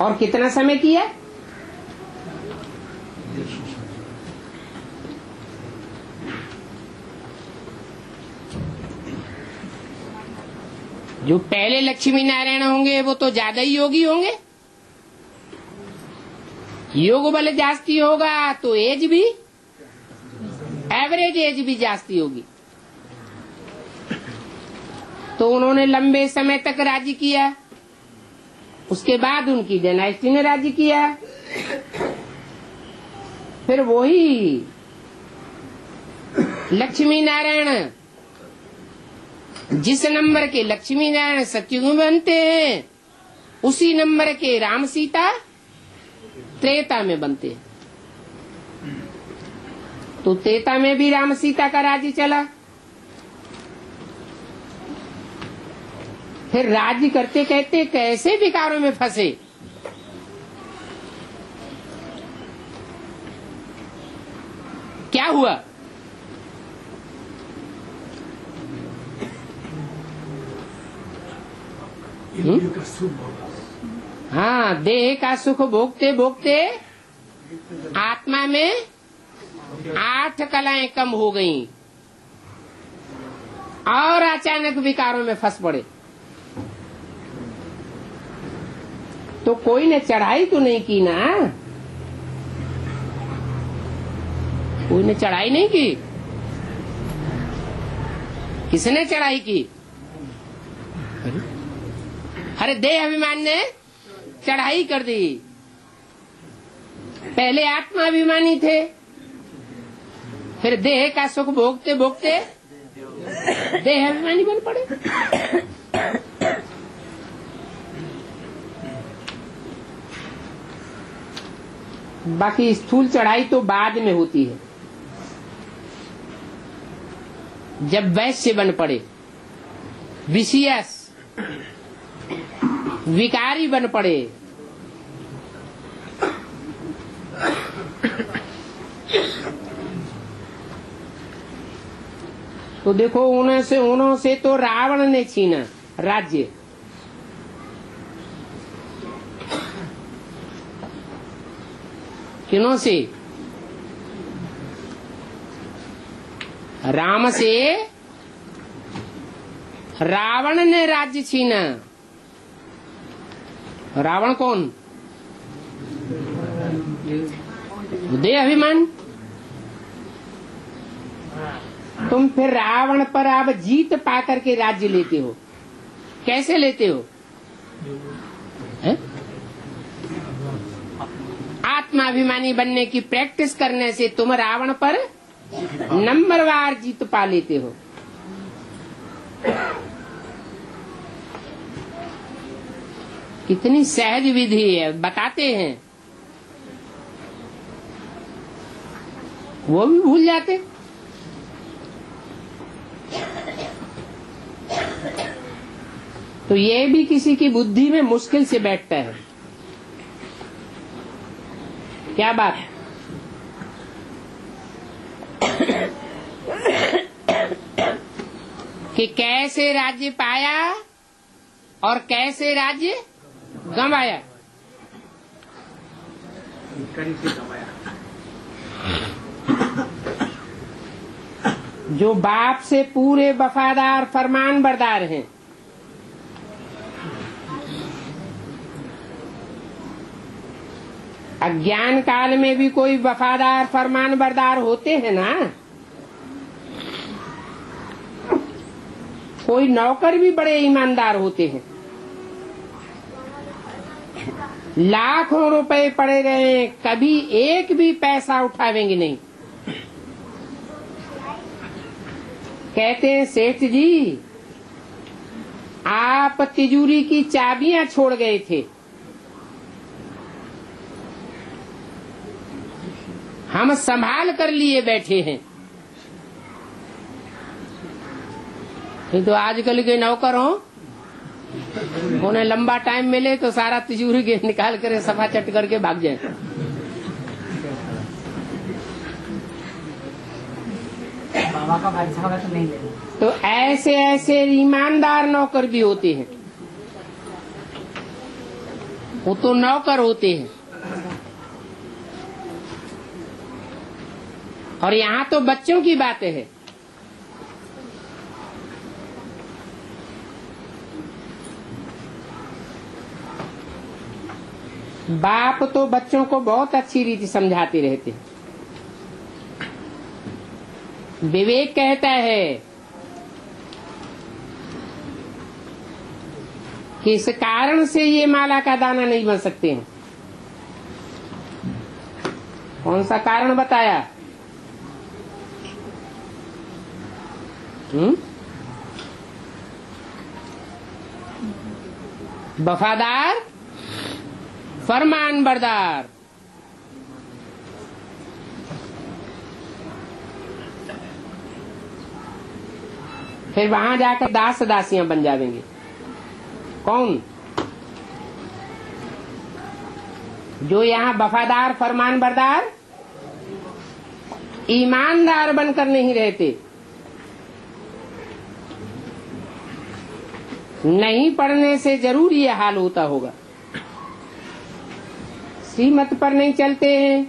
और कितना समय किया? जो पहले लक्ष्मी नारायण होंगे वो तो ज्यादा ही योगी होंगे। योग बल जास्ती होगा तो एज भी, एवरेज एज भी जास्ती होगी। तो उन्होंने लंबे समय तक राज्य किया। उसके बाद उनकी डायनेस्टी ने राज्य किया। फिर वही लक्ष्मी नारायण, जिस नंबर के लक्ष्मी नारायण सतयुग में बनते हैं, उसी नंबर के राम सीता त्रेता में बनते हैं। तो त्रेता में भी राम सीता का राज्य चला। फिर राज्य करते कहते कैसे विकारों में फंसे। क्या हुआ? हाँ, देह का सुख भोगते भोगते आत्मा में 8 कलाएं कम हो गईं और अचानक विकारों में फंस पड़े। तो कोई ने चढ़ाई तो नहीं की ना, कोई ने चढ़ाई नहीं की। किसने चढ़ाई की? अरे देह अभिमान ने चढ़ाई कर दी। पहले आत्मा अभिमानी थे, फिर देह का सुख भोगते भोगते देह अभिमानी बन पड़े। बाकी स्थूल चढ़ाई तो बाद में होती है, जब वैश्य बन पड़े, विषयस विकारी बन पड़े। तो देखो उन्हों से तो रावण ने छीना राज्य। किनों से? राम से रावण ने राज्य छीना। रावण कौन? देह अभिमान। तुम फिर रावण पर आप जीत पा करके राज्य लेते हो। कैसे लेते हो? आत्माभिमानी बनने की प्रैक्टिस करने से तुम रावण पर नंबरवार जीत पा लेते हो। कितनी सहज विधि है, बताते हैं, वो भी भूल जाते। तो ये भी किसी की बुद्धि में मुश्किल से बैठता है। क्या बात है? कि कैसे राज्य पाया और कैसे राज्य गंवाया। जो बाप से पूरे वफादार फरमान बरदार हैं, अज्ञान काल में भी कोई वफादार फरमान बरदार होते हैं ना। कोई नौकर भी बड़े ईमानदार होते हैं। लाखों रुपए पड़े रहे, कभी एक भी पैसा उठावेंगे नहीं। कहते हैं सेठ जी, आप तिजोरी की चाबियां छोड़ गए थे, हम संभाल कर लिए बैठे हैं। नहीं तो आजकल के नौकर हो, उन्हें लंबा टाइम मिले तो सारा तिजोरी के निकाल कर सफा चट करके भाग जाए।
बाबा का भाई साहब तो नहीं ले।
तो ऐसे ऐसे ईमानदार नौकर भी होते हैं। वो तो नौकर होते हैं। और यहाँ तो बच्चों की बातें है। बाप तो बच्चों को बहुत अच्छी रीति समझाते रहते हैं। विवेक कहता है कि इस कारण से ये माला का दाना नहीं बन सकते हैं। कौन सा कारण बताया? वफादार, फरमान बरदार। फिर वहां जाकर दास दासियां बन जाएंगे। कौन? जो यहाँ वफादार, फरमान बरदार, ईमानदार बनकर नहीं रहते। नहीं पढ़ने से जरूर ये हाल होता होगा। सीमत पर नहीं चलते हैं।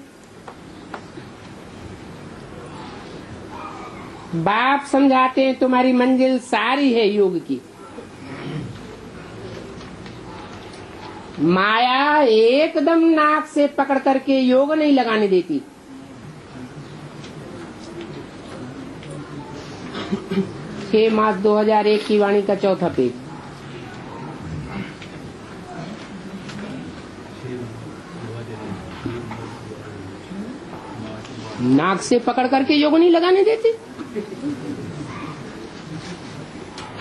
बाप समझाते हैं तुम्हारी मंजिल सारी है योग की। माया एकदम नाक से पकड़ करके योग नहीं लगाने देती। छह मार्च 2001 की वाणी का चौथा पेज। नाक से पकड़ करके योग नहीं लगाने देती।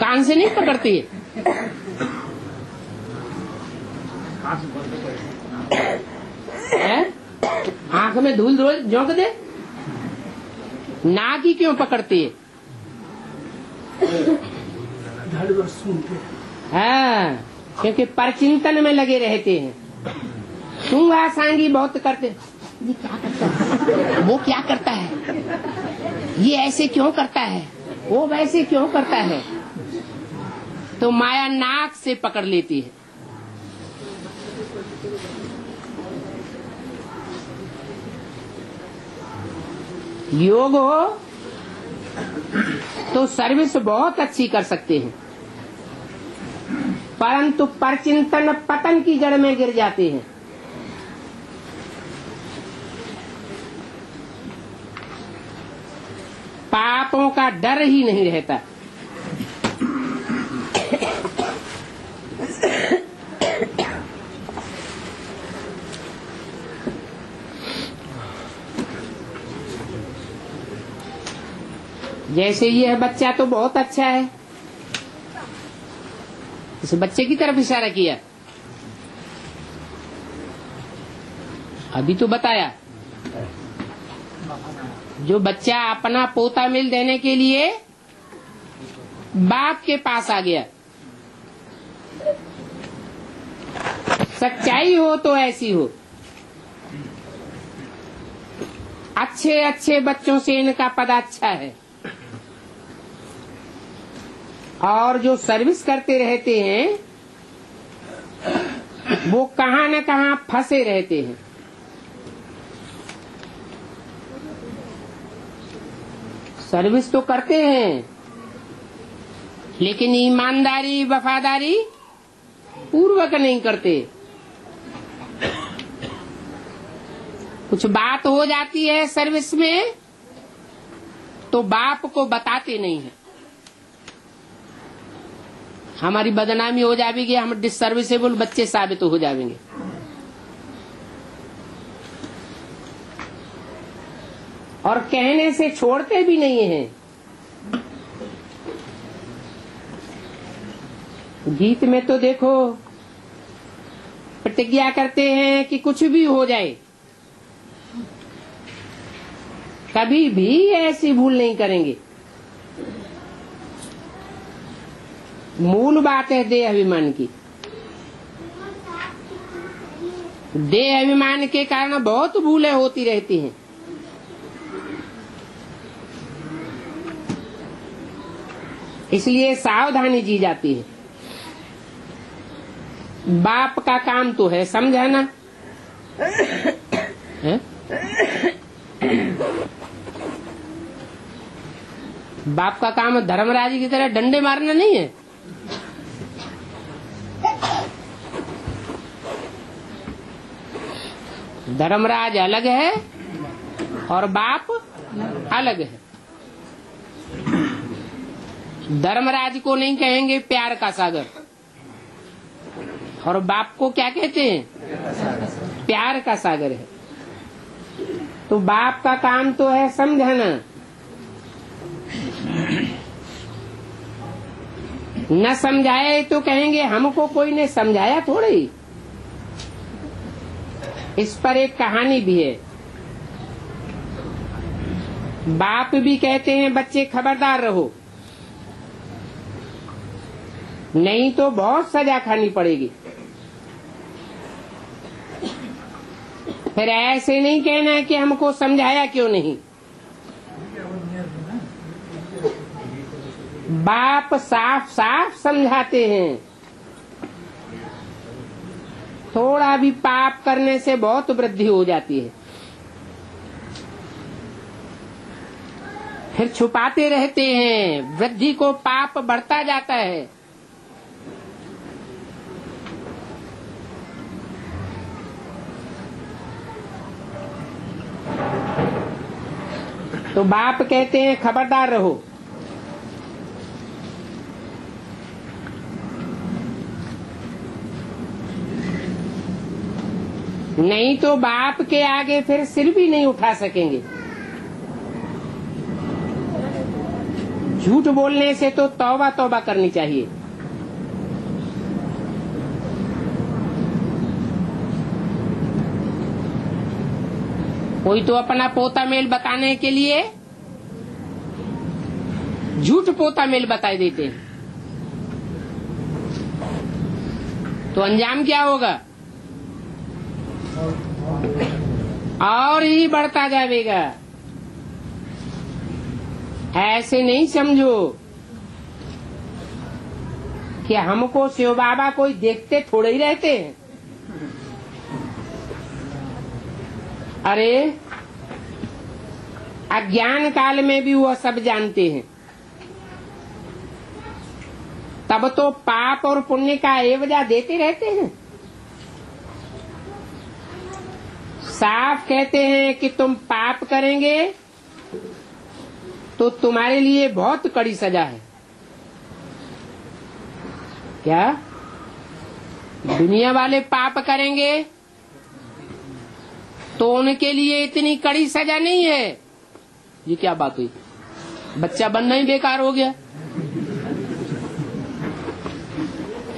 कान से नहीं पकड़ती है? आंख में धूल धूल झोंक दे। नाक ही क्यों पकड़ती है? हाँ, क्योंकि परचिंतन में लगे रहते हैं। सूंघा सांगी बहुत करते। ये क्या करता है, वो क्या करता है, ये ऐसे क्यों करता है, वो वैसे क्यों करता है। तो माया नाक से पकड़ लेती है। योग हो तो सर्विस बहुत अच्छी कर सकते हैं, परंतु परचिंतन पतन की जड़ में गिर जाते हैं। पापों का डर ही नहीं रहता। जैसे ये बच्चा तो बहुत अच्छा है, इस बच्चे की तरफ इशारा किया। अभी तो बताया, जो बच्चा अपना पोता मिल देने के लिए बाप के पास आ गया। सच्चाई हो तो ऐसी हो। अच्छे अच्छे बच्चों से इनका पद अच्छा है, और जो सर्विस करते रहते हैं वो कहाँ न कहाँ फंसे रहते हैं। सर्विस तो करते हैं, लेकिन ईमानदारी, वफादारी पूर्वक नहीं करते। कुछ बात हो जाती है सर्विस में तो बाप को बताते नहीं है। हमारी बदनामी हो जाएगी, हम डिसर्विसेबल बच्चे साबित हो जाएंगे। और कहने से छोड़ते भी नहीं हैं। गीत में तो देखो प्रतिज्ञा करते हैं कि कुछ भी हो जाए, कभी भी ऐसी भूल नहीं करेंगे। मूल बात है देह अभिमान की। देह अभिमान के कारण बहुत भूलें होती रहती हैं। इसलिए सावधानी जी जाती है। बाप का काम तो है समझाना है? बाप का काम धर्मराज की तरह डंडे मारना नहीं है। धर्मराज अलग है और बाप अलग है। धर्मराज को नहीं कहेंगे प्यार का सागर, और बाप को क्या कहते हैं? प्यार का सागर है। तो बाप का काम तो है समझाना, न समझाए तो कहेंगे हमको कोई ने समझाया थोड़ी। इस पर एक कहानी भी है। बाप भी कहते हैं बच्चे खबरदार रहो, नहीं तो बहुत सजा खानी पड़ेगी। फिर ऐसे नहीं कहना है कि हमको समझाया क्यों नहीं। बाप साफ साफ समझाते हैं, थोड़ा भी पाप करने से बहुत वृद्धि हो जाती है। फिर छुपाते रहते हैं, वृद्धि को पाप बढ़ता जाता है। तो बाप कहते हैं खबरदार रहो। नहीं तो बाप के आगे फिर सिर भी नहीं उठा सकेंगे। झूठ बोलने से तो तौबा तौबा करनी चाहिए। कोई तो अपना पोता मेल बताने के लिए झूठ पोता मेल बता देते हैं, तो अंजाम क्या होगा? और ही बढ़ता जाएगा। ऐसे नहीं समझो कि हमको शिव बाबा कोई देखते थोड़े ही रहते हैं। अरे अज्ञान काल में भी वह सब जानते हैं, तब तो पाप और पुण्य का एवजा देते रहते हैं। साफ कहते हैं कि तुम पाप करेंगे तो तुम्हारे लिए बहुत कड़ी सजा है। क्या दुनिया वाले पाप करेंगे तो उनके लिए इतनी कड़ी सजा नहीं है? ये क्या बात हुई? बच्चा बनना ही बेकार हो गया।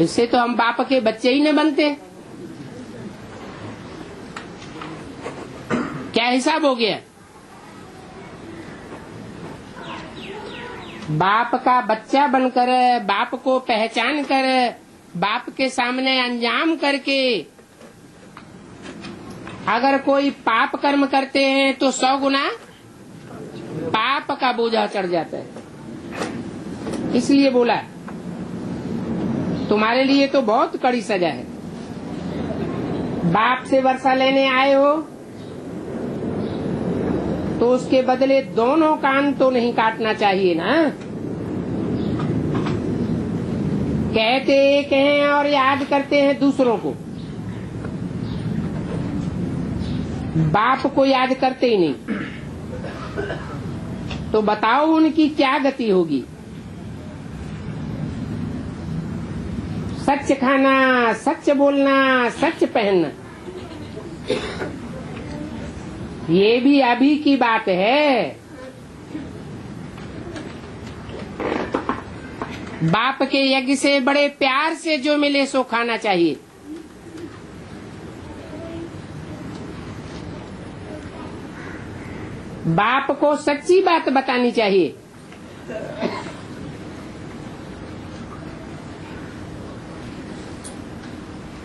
इससे तो हम बाप के बच्चे ही न बनते। क्या हिसाब हो गया? बाप का बच्चा बनकर, बाप को पहचान कर, बाप के सामने अंजाम करके अगर कोई पाप कर्म करते हैं तो 100 गुना पाप का बोझा चढ़ जाता है। इसलिए बोला तुम्हारे लिए तो बहुत कड़ी सजा है। बाप से वर्षा लेने आए हो तो उसके बदले दोनों कान तो नहीं काटना चाहिए ना। कहते एक हैं और याद करते हैं दूसरों को, बाप को याद करते ही नहीं। तो बताओ उनकी क्या गति होगी? सच खाना, सच बोलना, सच पहनना, ये भी अभी की बात है। बाप के यज्ञ से बड़े प्यार से जो मिले सो खाना चाहिए। बाप को सच्ची बात बतानी चाहिए।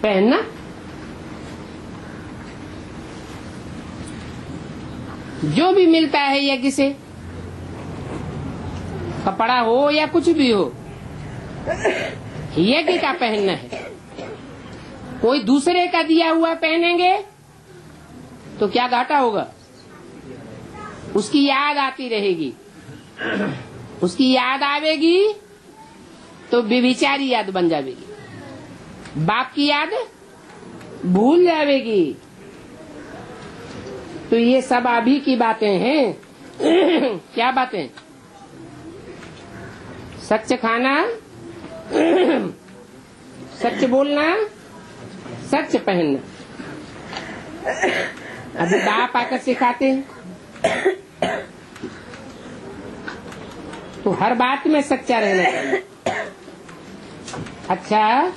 पहनना, जो भी मिलता है यज्ञ से, कपड़ा हो या कुछ भी हो, यज्ञ का पहनना है। कोई दूसरे का दिया हुआ पहनेंगे तो क्या घाटा होगा? उसकी याद आती रहेगी। उसकी याद आवेगी तो बेविचारी याद बन जाएगी। बाप की याद भूल जाएगी। तो ये सब अभी की बातें हैं। क्या बातें? सच खाना, सच बोलना, सच पहनना। अभी बाप आकर सिखाते हैं। तो हर बात में सच्चा रहना चाहिए। अच्छा,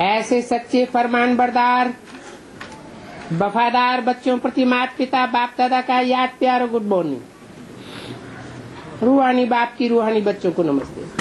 ऐसे सच्चे फरमान बरदार वफादार बच्चों प्रति माता पिता बाप दादा का याद प्यार और गुड मॉर्निंग। रूहानी बाप की रूहानी बच्चों को नमस्ते।